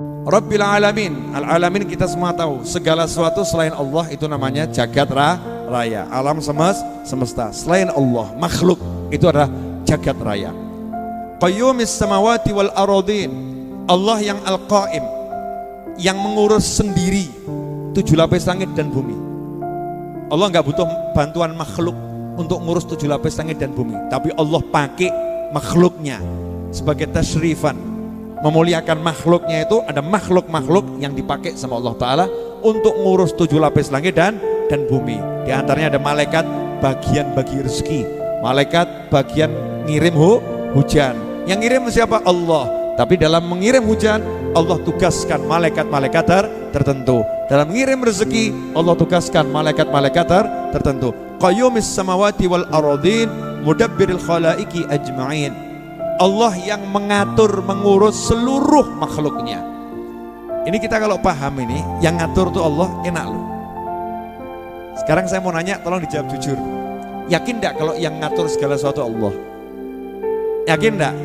Rabbil alamin. Al-alamin kita semua tahu, segala sesuatu selain Allah itu namanya jagat raya. Alam semesta selain Allah, makhluk itu adalah jagat raya. Qayyumis samawati wal aradin. Allah yang al-qaim, yang mengurus sendiri 7 lapis langit dan bumi. Allah nggak butuh bantuan makhluk untuk ngurus 7 lapis langit dan bumi, tapi Allah pakai makhluknya sebagai tasyrifan, memuliakan makhluknya. Itu ada makhluk-makhluk yang dipakai sama Allah Ta'ala untuk ngurus 7 lapis langit dan bumi. Di antaranya ada malaikat bagian bagi rezeki, malaikat bagian ngirim hujan. Yang ngirim siapa? Allah. Tapi dalam mengirim hujan, Allah tugaskan malaikat-malaikat tertentu. Dalam mengirim rezeki, Allah tugaskan malaikat-malaikat tertentu. Qayyumis samawati wal aradin mudabbiril khalaiki ajma'in. Allah yang mengatur, mengurus seluruh makhluknya. Ini kita kalau paham ini, yang ngatur tuh Allah, enak loh. Sekarang saya mau nanya, tolong dijawab jujur. Yakin enggak kalau yang ngatur segala sesuatu Allah? Yakin enggak?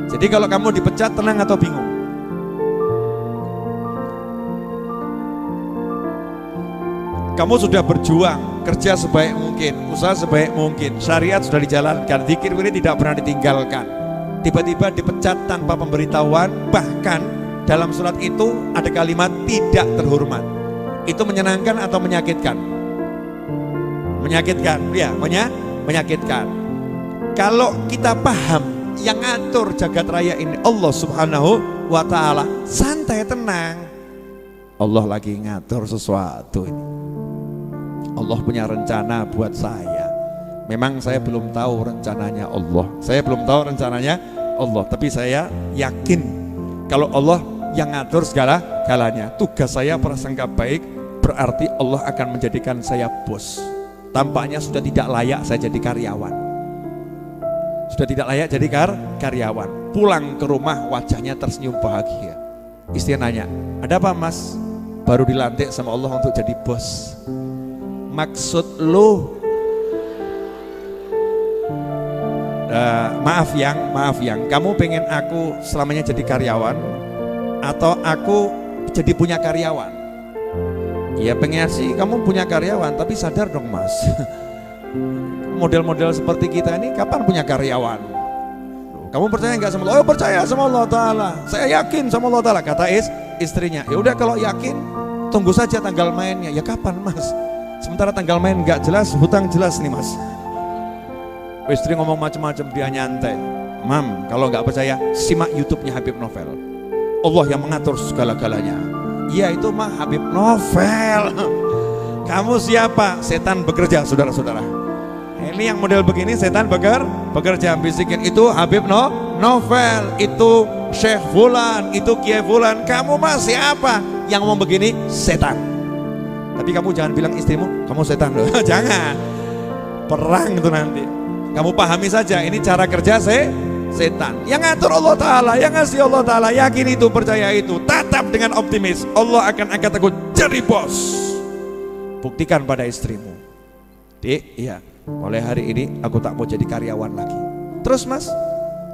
Jadi kalau kamu dipecat, tenang atau bingung? Kamu sudah berjuang, kerja sebaik mungkin, usaha sebaik mungkin, syariat sudah dijalankan, zikir ini tidak pernah ditinggalkan. Tiba-tiba dipecat tanpa pemberitahuan, bahkan dalam surat itu ada kalimat tidak terhormat. Itu menyenangkan atau menyakitkan? Menyakitkan, ya, menyakitkan. Kalau kita paham yang ngatur jagat raya ini Allah Subhanahu wa Ta'ala, santai, tenang. Allah lagi ngatur sesuatu ini. Allah punya rencana buat saya. Memang saya belum tahu rencananya Allah. Saya belum tahu rencananya Allah, tapi saya yakin kalau Allah yang ngatur segala-galanya. Tugas saya prasangka baik, berarti Allah akan menjadikan saya bos. Tampaknya sudah tidak layak saya jadi karyawan. Sudah tidak layak jadi karyawan. Pulang ke rumah wajahnya tersenyum bahagia. Istri nanya, ada apa mas? Baru dilantik sama Allah untuk jadi bos. Maksud lu? Maaf yang, kamu pengen aku selamanya jadi karyawan atau aku jadi punya karyawan? Ya pengen sih kamu punya karyawan, tapi sadar dong mas, model-model seperti kita ini kapan punya karyawan? Kamu percaya nggak sama Allah? Oh percaya sama Allah Ta'ala, saya yakin sama Allah Ta'ala. Kata istrinya, ya udah kalau yakin tunggu saja tanggal mainnya. Ya kapan mas? Sementara tanggal main nggak jelas, hutang jelas nih mas. Istri ngomong macam-macam, dia nyantai. Mam, kalau nggak percaya simak YouTube-nya Habib Novel. Allah yang mengatur segala-galanya. Iya itu mah Habib Novel. Kamu siapa? Setan bekerja, saudara-saudara. Ini yang model begini setan bekerja, bisikin itu Habib Novel, itu Syekh Fulan, itu Kiai Fulan. Kamu mah siapa? Yang ngomong begini setan. Tapi kamu jangan bilang istrimu kamu setan loh. Jangan. Perang itu nanti. Kamu pahami saja ini cara kerja setan. Yang ngatur Allah Ta'ala, yang ngasih Allah Ta'ala. Yakin itu, percaya itu, tatap dengan optimis. Allah akan angkat aku jadi bos. Buktikan pada istrimu, Dik, iya, mulai hari ini aku tak mau jadi karyawan lagi. Terus mas,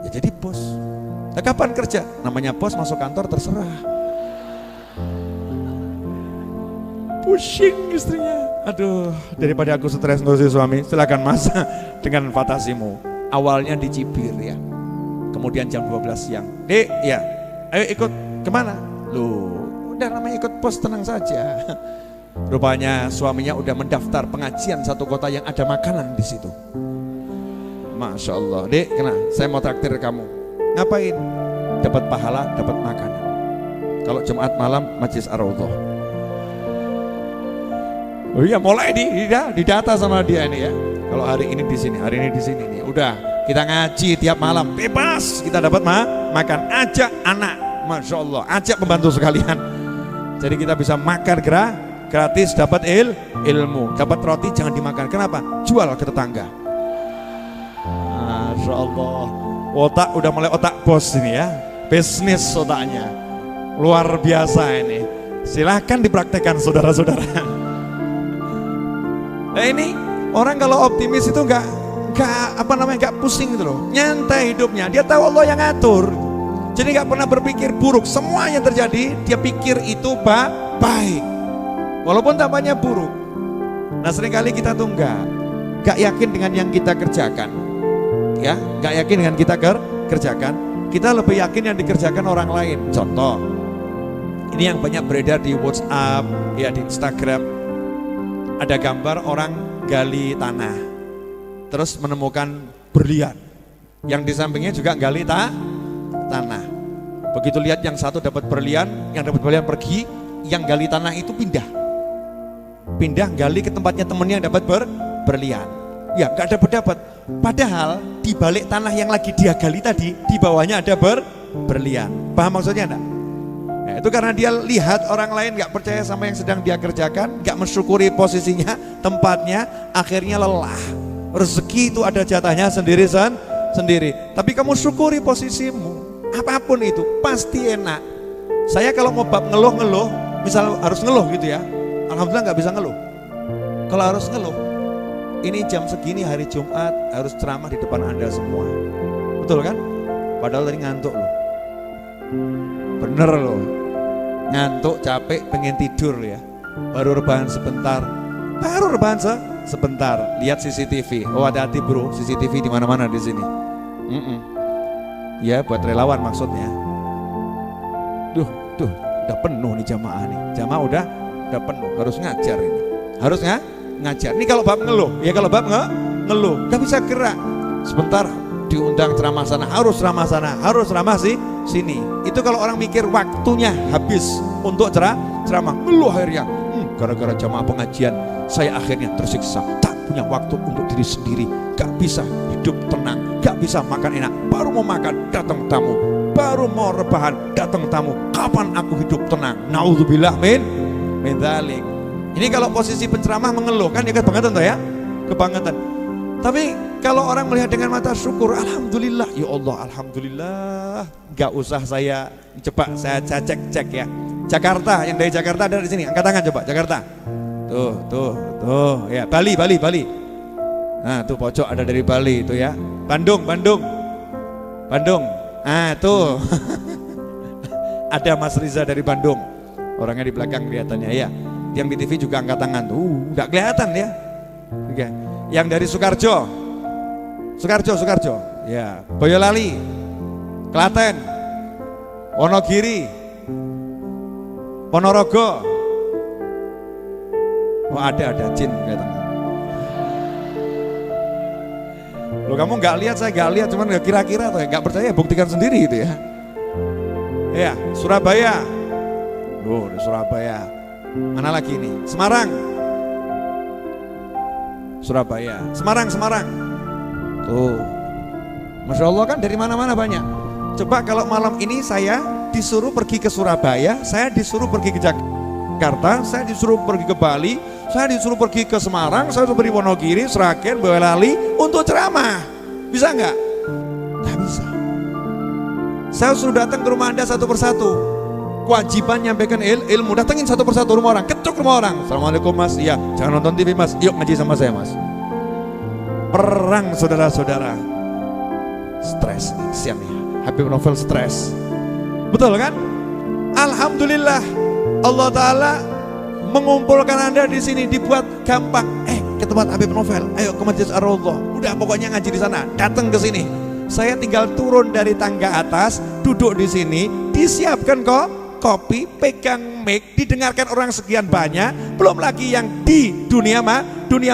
ya jadi bos. Nah, kapan kerja? Namanya bos masuk kantor terserah. Pusing istrinya. Aduh, daripada aku stres ngurusin suami, silakan mas dengan fantasimu. Awalnya dicibir ya, kemudian jam 12 siang, Dek, ya, ayo ikut kemana? Loh, udah namanya ikut bos, tenang saja. Rupanya suaminya udah mendaftar pengajian satu kota yang ada makanan di situ. Masya Allah, Dek, kena, saya mau traktir kamu. Ngapain? Dapat pahala, dapat makanan. Kalau Jumat malam Majlis Ar-Raudhah. Oh iya, mulai didata sama dia ini ya. Kalau hari ini di sini, hari ini di sini nih. Udah, kita ngaji tiap malam, bebas. Kita dapat makan. Ajak anak, masya Allah. Ajak pembantu sekalian. Jadi kita bisa makan gratis, dapat ilmu, dapat roti jangan dimakan. Kenapa? Jual ke tetangga. Masya Allah. Otak udah mulai otak bos ini ya. Bisnis otaknya luar biasa ini. Silahkan dipraktekkan saudara-saudara. Nah ini orang kalau optimis itu nggak pusing gitu loh, nyantai hidupnya. Dia tahu Allah yang ngatur. Jadi gak pernah berpikir buruk. Semua yang terjadi dia pikir itu baik, walaupun tampaknya buruk. Nah seringkali kita tuh gak yakin dengan yang kita kerjakan, ya, gak yakin dengan kita kerjakan. Kita lebih yakin yang dikerjakan orang lain. Contoh, ini yang banyak beredar di WhatsApp, ya di Instagram. Ada gambar orang gali tanah, terus menemukan berlian. Yang di sampingnya juga gali tanah. Begitu lihat yang satu dapat berlian, yang dapat berlian pergi, yang gali tanah itu pindah gali ke tempatnya temennya yang dapat berlian. Ya gak dapat. Padahal di balik tanah yang lagi dia gali tadi, di bawahnya ada berlian. Paham maksudnya enggak? Nah, itu karena dia lihat orang lain gak percaya sama yang sedang dia kerjakan, gak mensyukuri posisinya, tempatnya, akhirnya lelah. Rezeki itu ada jatahnya sendiri. Tapi kamu syukuri posisimu, apapun itu pasti enak. Saya kalau mau bab ngeluh, misal harus ngeluh gitu ya, alhamdulillah gak bisa ngeluh. Kalau harus ngeluh, ini jam segini hari Jumat harus ceramah di depan Anda semua, betul kan? Padahal tadi ngantuk loh, bener loh, ngantuk, capek, pengen tidur ya. Baru rebahan sebentar, lihat CCTV. Oh hati-hati bro, CCTV di mana-mana di sini. Ya buat relawan maksudnya. Duh, udah penuh nih jamaah nih. Jamaah udah penuh, harus ngajar ini. Harus ngajar. Ini kalau bab ngeluh, ya kalau bab ngeluh, gak bisa gerak. Sebentar diundang ceramah sana, harus ceramah sini. Itu kalau orang mikir waktunya habis untuk ceramah, ngeluh akhirnya. Gara-gara jamaah pengajian saya akhirnya tersiksa, tak punya waktu untuk diri sendiri, gak bisa hidup tenang, gak bisa makan enak, baru mau makan datang tamu, baru mau rebahan datang tamu, kapan aku hidup tenang? Naudzubillah min dzalik. Ini kalau posisi penceramah mengeluh kan ya kebangetan toh ya, kebangetan. Tapi kalau orang melihat dengan mata syukur, alhamdulillah, ya Allah alhamdulillah, gak usah saya coba saya cek ya. Jakarta, yang dari Jakarta ada di sini, angkat tangan coba. Jakarta, tuh, ya Bali. Nah tuh pojok ada dari Bali itu ya. Bandung. Ah tuh, ada Mas Riza dari Bandung, orangnya di belakang kelihatannya ya. Yang di TV juga angkat tangan tuh, nggak kelihatan ya. Oke. Yang dari Sukarjo, ya. Boyolali, Klaten, Wonogiri, Ponorogo. Oh ada jin katanya. Loh kamu nggak lihat, saya nggak lihat, cuman nggak kira-kira atau nggak percaya, buktikan sendiri itu ya. Ya Surabaya. Oh di Surabaya. Mana lagi ini? Semarang. Surabaya. Semarang. Tuh. Masya Allah kan dari mana-mana banyak. Coba kalau malam ini saya disuruh pergi ke Surabaya, saya disuruh pergi ke Jakarta, saya disuruh pergi ke Bali, saya disuruh pergi ke Semarang, saya disuruh pergi Wonogiri, Sragen, Boyolali untuk ceramah. Bisa nggak? Nggak bisa. Saya suruh datang ke rumah Anda satu persatu. Kewajiban nyampaikan ilmu, datengin satu persatu rumah orang, ketuk rumah orang. Assalamualaikum mas, iya jangan nonton TV mas, yuk ngaji sama saya mas. Perang saudara-saudara. Stres nih, kesian nih. Habib Novel stres. Betul kan? Alhamdulillah Allah Ta'ala mengumpulkan Anda di sini, dibuat gampang. Ke tempat Habib Novel, ayo ke Masjid Ar-Raudhah. Udah pokoknya ngaji di sana, datang ke sini. Saya tinggal turun dari tangga atas, duduk di sini, disiapkan kok kopi, pegang mic, didengarkan orang sekian banyak, belum lagi yang di dunia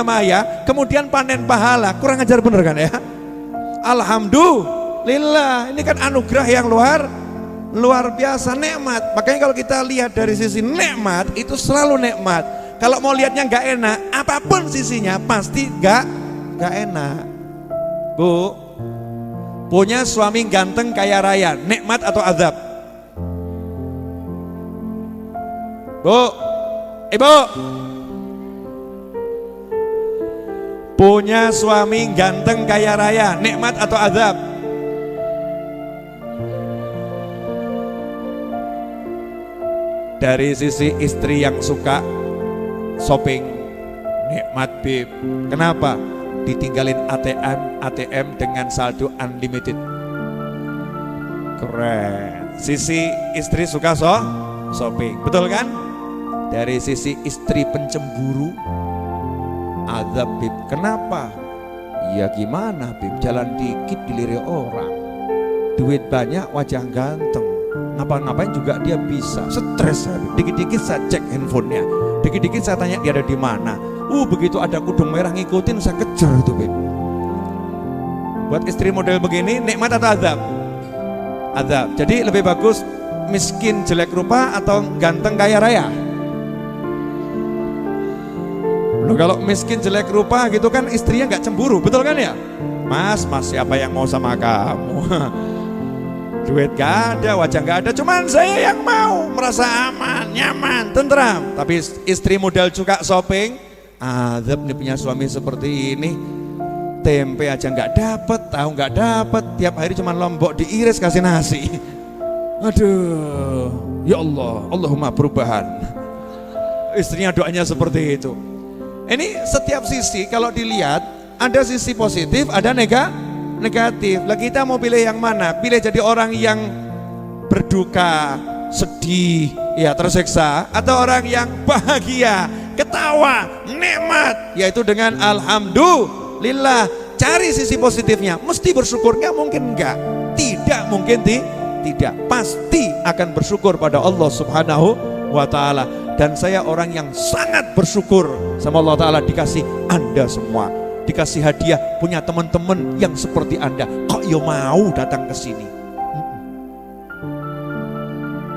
maya, kemudian panen pahala. Kurang ajar bener kan ya? Alhamdulillah, ini kan anugerah yang luar biasa, nikmat. Makanya kalau kita lihat dari sisi nikmat, itu selalu nikmat. Kalau mau lihatnya nggak enak, apapun sisinya pasti nggak enak. Bu, punya suami ganteng kaya raya, nikmat atau azab? Bu, ibu, punya suami ganteng kaya raya, nikmat atau azab? Dari sisi istri yang suka shopping, nikmat bib. Kenapa? Ditinggalin ATM dengan saldo unlimited. Keren. Sisi istri suka shopping, betul kan? Dari sisi istri pencemburu, azab Bib. Kenapa? Ya gimana Bib, jalan dikit dilirik orang, duit banyak wajah ganteng, ngapa-ngapain juga dia bisa. Stres Bib. Dikit-dikit saya cek handphonenya, dikit-dikit saya tanya dia ada di mana. Begitu ada kudung merah ngikutin saya kejar itu Bib. Buat istri model begini nikmat atau azab? Azab. Jadi lebih bagus miskin jelek rupa atau ganteng kaya raya? Loh, kalau miskin jelek rupa gitu kan istrinya nggak cemburu, betul kan ya? Mas siapa yang mau sama kamu? Duit gak ada, wajah gak ada, cuman saya yang mau, merasa aman, nyaman, tentram. Tapi istri model suka shopping, azab nih punya suami seperti ini. Tempe aja nggak dapet, tahu nggak dapet, tiap hari cuman lombok diiris kasih nasi. Aduh, ya Allah, Allahumma perubahan. Istrinya doanya seperti itu. Ini setiap sisi kalau dilihat ada sisi positif, ada negatif. Lah kita mau pilih yang mana? Pilih jadi orang yang berduka, sedih, ya tersiksa, atau orang yang bahagia, ketawa, nikmat, yaitu dengan alhamdulillah. Cari sisi positifnya. Mesti bersyukur? Nggak mungkin enggak. Tidak mungkin tidak. Pasti akan bersyukur pada Allah Subhanahu wa ta'ala. Dan saya orang yang sangat bersyukur sama Allah ta'ala dikasih Anda semua, dikasih hadiah punya teman-teman yang seperti Anda. Kok yo mau datang ke sini?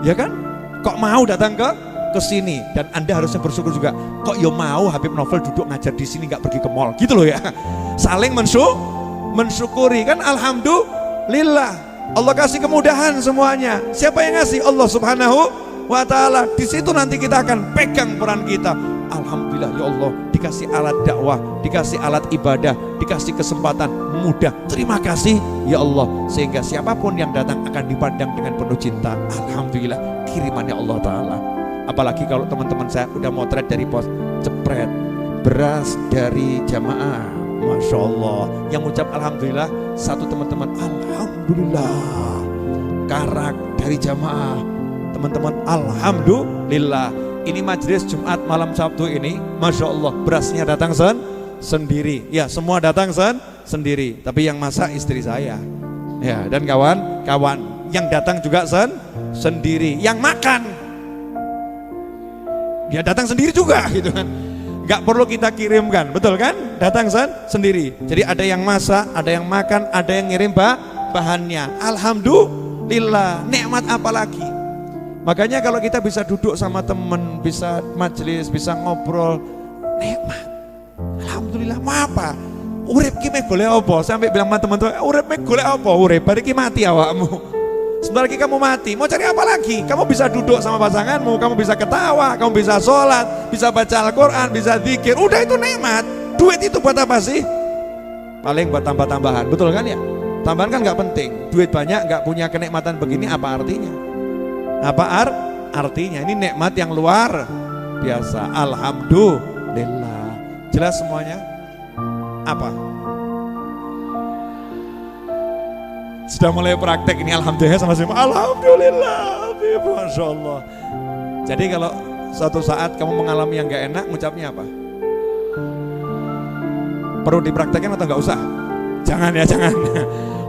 Ya kan? Kok mau datang ke sini? Dan Anda harusnya bersyukur juga. Kok yo mau Habib Novel duduk ngajar di sini nggak pergi ke mall? Gitu loh ya. Saling mensyukuri kan, alhamdulillah. Allah kasih kemudahan semuanya. Siapa yang ngasih? Allah Subhanahu wa ta'ala. Di situ nanti kita akan pegang peran kita. Alhamdulillah ya Allah, dikasih alat dakwah, dikasih alat ibadah, dikasih kesempatan mudah. Terima kasih ya Allah, sehingga siapapun yang datang akan dipandang dengan penuh cinta. Alhamdulillah, kirimannya Allah ta'ala. Apalagi kalau teman-teman saya udah motret dari pos, cepret beras dari jamaah, Masya Allah. Yang ucap alhamdulillah satu teman-teman, alhamdulillah. Karak dari jamaah, teman-teman, alhamdulillah. Ini majelis Jumat malam Sabtu ini, Masya Allah, berasnya datang sendiri. Ya, semua datang sendiri. Tapi yang masak istri saya, ya, dan kawan-kawan. Yang datang juga sendiri. Yang makan, dia datang sendiri juga, gitu kan. Gak perlu kita kirimkan, betul kan? Datang sendiri. Jadi ada yang masak, ada yang makan, ada yang ngirim bahannya. Alhamdulillah, nikmat apa lagi? Makanya kalau kita bisa duduk sama temen, bisa majelis, bisa ngobrol, nikmat. Alhamdulillah. Mau apa? Urip ki mek golek apa? Sampai bilang sama teman-teman, urip mek golek apa? Urip bari ki mati awakmu. Sebentar lagi kamu mati, mau cari apa lagi? Kamu bisa duduk sama pasanganmu, kamu bisa ketawa, kamu bisa sholat, bisa baca Al-Quran, bisa zikir. Udah itu nikmat. Duit itu buat apa sih? Paling buat tambah-tambahan, betul kan ya? Tambahan kan nggak penting. Duit banyak nggak punya kenikmatan begini, apa artinya? Apa artinya? Ini nikmat yang luar biasa. Alhamdulillah. Jelas semuanya? Apa? Sudah mulai praktek ini, alhamdulillah sama-sama. Alhamdulillah, Masya Allah. Jadi kalau suatu saat kamu mengalami yang gak enak, ngucapnya apa? Perlu dipraktekkan atau gak usah? Jangan ya, jangan.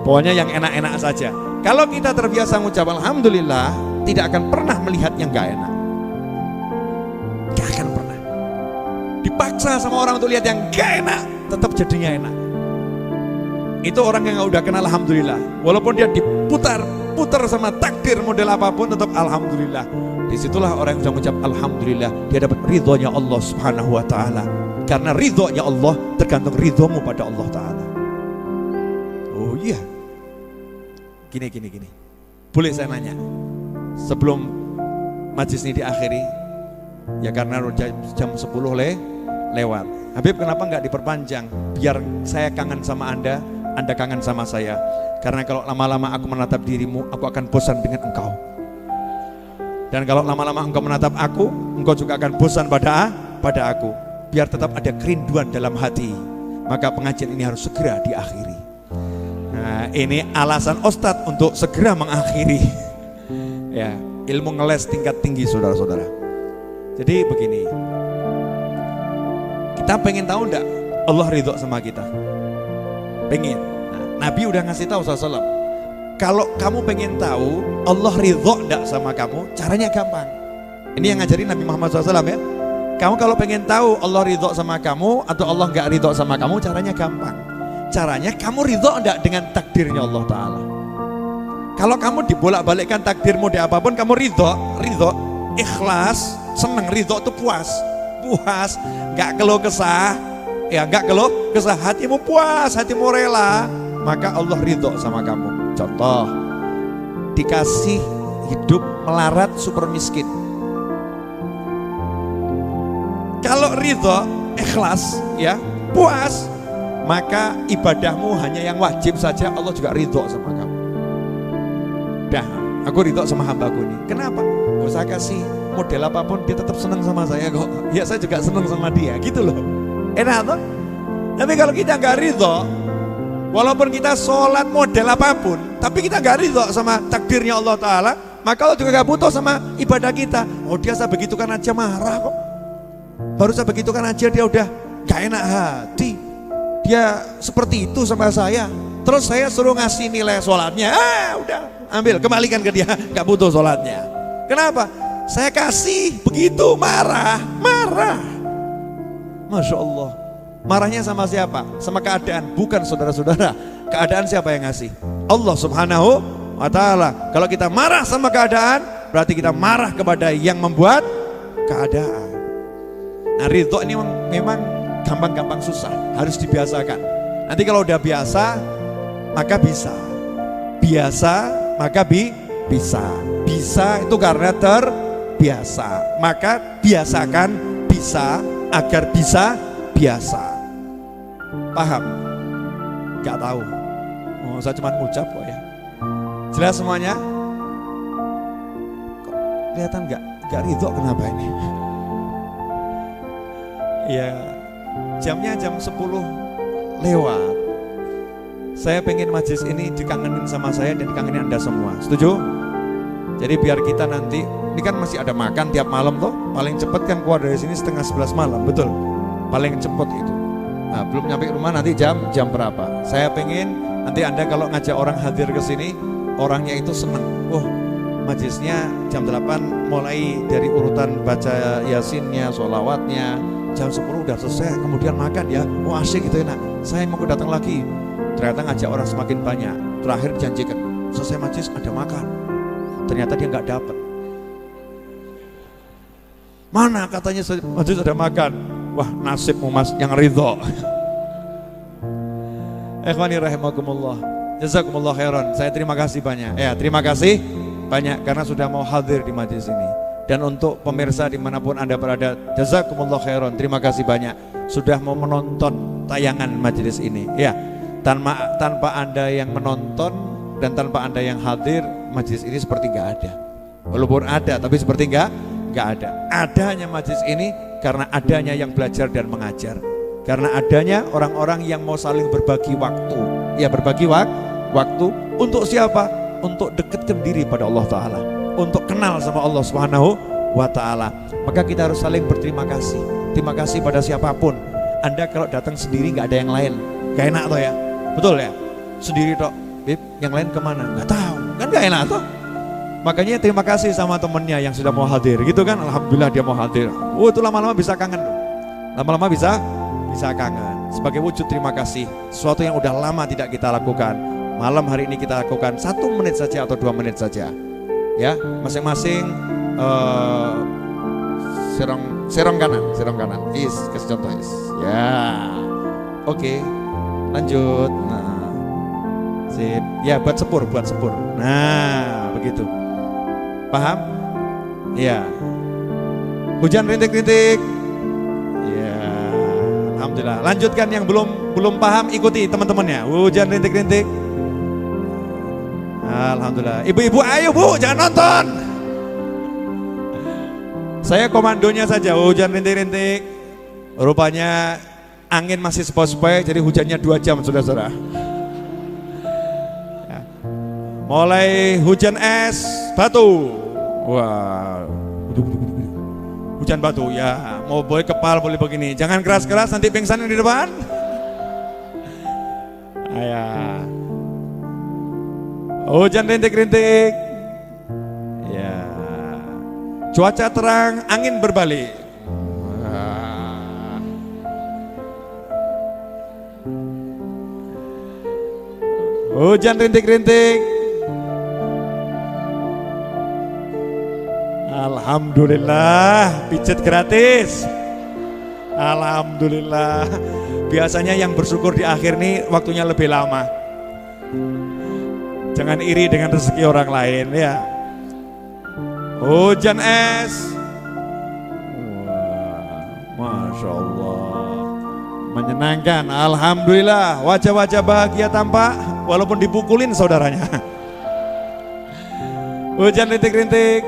Pokoknya yang enak-enak saja. Kalau kita terbiasa ngucap alhamdulillah, tidak akan pernah melihat yang gak enak. Gak akan pernah. Dipaksa sama orang untuk lihat yang gak enak, tetap jadinya enak. Itu orang yang udah kenal alhamdulillah. Walaupun dia diputar sama takdir model apapun, tetap alhamdulillah. Disitulah orang yang sudah mengucap alhamdulillah, dia dapat ridhonya Allah Subhanahu wa ta'ala. Karena ridhonya Allah tergantung ridhomu pada Allah ta'ala. Oh iya. Gini. Boleh saya nanya? Sebelum majlis ini diakhiri, ya karena jam 10 lewat. Habib, kenapa nggak diperpanjang? Biar saya kangen sama Anda kangen sama saya. Karena kalau lama-lama aku menatap dirimu, aku akan bosan dengan engkau. Dan kalau lama-lama engkau menatap aku, engkau juga akan bosan pada aku. Biar tetap ada kerinduan dalam hati. Maka pengajian ini harus segera diakhiri. Nah, ini alasan Ustadz untuk segera mengakhiri ya, ilmu ngeles tingkat tinggi saudara-saudara. Jadi begini, kita pengen tahu enggak Allah ridho sama kita? Pengen. Nah, Nabi udah ngasih tahu SAW, kalau kamu pengen tahu Allah ridho enggak sama kamu, caranya gampang. Ini yang ngajarin Nabi Muhammad SAW ya. Kamu kalau pengen tahu Allah ridho sama kamu atau Allah nggak ridho sama kamu, caranya gampang. Caranya kamu ridho enggak dengan takdirnya Allah Ta'ala. Kalau kamu dibolak-balikkan takdirmu di apapun, kamu ridho, ikhlas, seneng, ridho itu puas, nggak keluh kesah, ya nggak keluh kesah, hatimu puas, hatimu rela, maka Allah ridho sama kamu. Contoh, dikasih hidup melarat super miskin. Kalau ridho, ikhlas, ya puas, maka ibadahmu hanya yang wajib saja, Allah juga ridho sama kamu. Dah, aku ridho sama hambaku ini. Kenapa? Gak usah kasih model apapun, dia tetap senang sama saya kok. Ya saya juga senang sama dia, gitu loh. Enak tuh? Tapi kalau kita nggak ridho, walaupun kita sholat model apapun, tapi kita nggak ridho sama takdirnya Allah Ta'ala, maka Allah juga nggak butuh sama ibadah kita. Oh, dia saya begitukan aja marah kok. Baru saya begitukan aja dia udah gak enak hati. Dia seperti itu sama saya. Terus saya suruh ngasih nilai sholatnya, udah ambil, kembalikan ke dia, gak butuh sholatnya. Kenapa? Saya kasih begitu marah. Masya Allah. Marahnya sama siapa? Sama keadaan, bukan saudara-saudara. Keadaan siapa yang ngasih? Allah Subhanahu wa Ta'ala. Kalau kita marah sama keadaan, berarti kita marah kepada yang membuat keadaan. Nah, ridho ini memang gampang-gampang susah, harus dibiasakan. Nanti kalau udah biasa, maka bisa. Biasa, maka bisa. Bisa itu karena terbiasa. Maka biasakan bisa agar bisa biasa. Paham? Gak tahu. Oh, saya cuma ngucap kok ya. Jelas semuanya? Kok kelihatan gak ridho, kenapa ini? Ya, jamnya jam 10 lewat. Saya pengen majelis ini dikangenin sama saya dan dikangenin Anda semua. Setuju? Jadi biar kita nanti, ini kan masih ada makan tiap malam tuh. Paling cepat kan keluar dari sini 10:30 malam, betul? Paling cepat itu. Nah, belum nyampe rumah nanti jam berapa? Saya pengen nanti Anda kalau ngajak orang hadir ke sini, orangnya itu seneng. Oh, majelisnya jam 8 mulai dari urutan baca yasinnya, sholawatnya. Jam 10 udah selesai, kemudian makan ya. Oh, asik gitu enak. Saya mau datang lagi. Ternyata ngajak orang semakin banyak. Terakhir dijanjikan selesai majelis ada makan. Ternyata dia nggak dapat. Mana katanya majelis ada makan? Wah, nasibmu mas yang ridho. Ikhwani rahimakumullah. Jazakumullah khairan. Saya terima kasih banyak. Ya, terima kasih banyak karena sudah mau hadir di majelis ini. Dan untuk pemirsa dimanapun Anda berada, jazakumullah khairan, terima kasih banyak sudah mau menonton tayangan majelis ini. Ya, tanpa Anda yang menonton dan tanpa Anda yang hadir, majelis ini seperti nggak ada. Walaupun ada, tapi seperti nggak ada. Adanya majelis ini karena adanya yang belajar dan mengajar. Karena adanya orang-orang yang mau saling berbagi waktu. Ya, berbagi waktu untuk siapa? Untuk dekatkan diri pada Allah Ta'ala, untuk kenal sama Allah Subhanahu wa Ta'ala. Maka kita harus saling berterima kasih. Terima kasih pada siapapun. Anda kalau datang sendiri nggak ada yang lain, gak enak toh ya, betul ya? Sendiri toh, Bib, yang lain kemana? Nggak tahu, kan gak enak toh. Makanya terima kasih sama temennya yang sudah mau hadir, gitu kan? Alhamdulillah dia mau hadir. Oh, itu lama-lama bisa kangen. Lama-lama bisa kangen. Sebagai wujud terima kasih, sesuatu yang udah lama tidak kita lakukan. Malam hari ini kita lakukan 1 menit saja atau 2 menit saja. Ya, masing-masing serong kanan. Is, kasih contoh is. Ya, oke, lanjut. Nah, sip. Ya, buat sepur. Nah, begitu. Paham? Ya. Hujan rintik-rintik. Ya, alhamdulillah. Lanjutkan yang belum paham, ikuti teman-temannya. Hujan rintik-rintik. Alhamdulillah. Ibu-ibu ayo bu, jangan nonton. Saya komandonya saja. Hujan rintik-rintik. Rupanya angin masih sepoi-sepoi, jadi hujannya 2 jam saudara-saudara. Mulai hujan es batu. Wah, hujan batu ya. Mau boleh kepal boleh begini. Jangan keras-keras nanti pingsan di depan. Ayah. Hujan rintik-rintik. Ya. Cuaca terang, angin berbalik. Hujan rintik-rintik. Alhamdulillah, pijet gratis. Alhamdulillah. Biasanya yang bersyukur di akhir nih waktunya lebih lama. Jangan iri dengan rezeki orang lain ya. Hujan es. Wah, Masya Allah. Menyenangkan, alhamdulillah. Wajah-wajah bahagia tampak walaupun dipukulin saudaranya. Hujan rintik-rintik.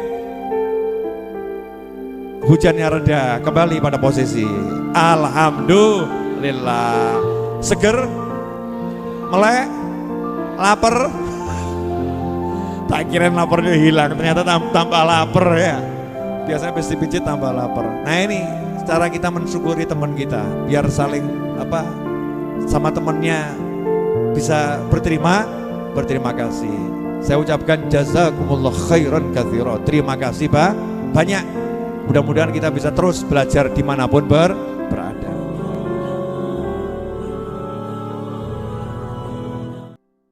Hujannya reda, kembali pada posisi. Alhamdulillah. Seger, melek, lapar. Tak kirain laparnya hilang, ternyata tambah lapar ya. Biasanya pasti pijit tambah lapar. Nah ini cara kita mensyukuri teman kita, biar saling sama temannya bisa berterima kasih. Saya ucapkan jazakumullah khairan katsira. Terima kasih banyak. Mudah-mudahan kita bisa terus belajar dimanapun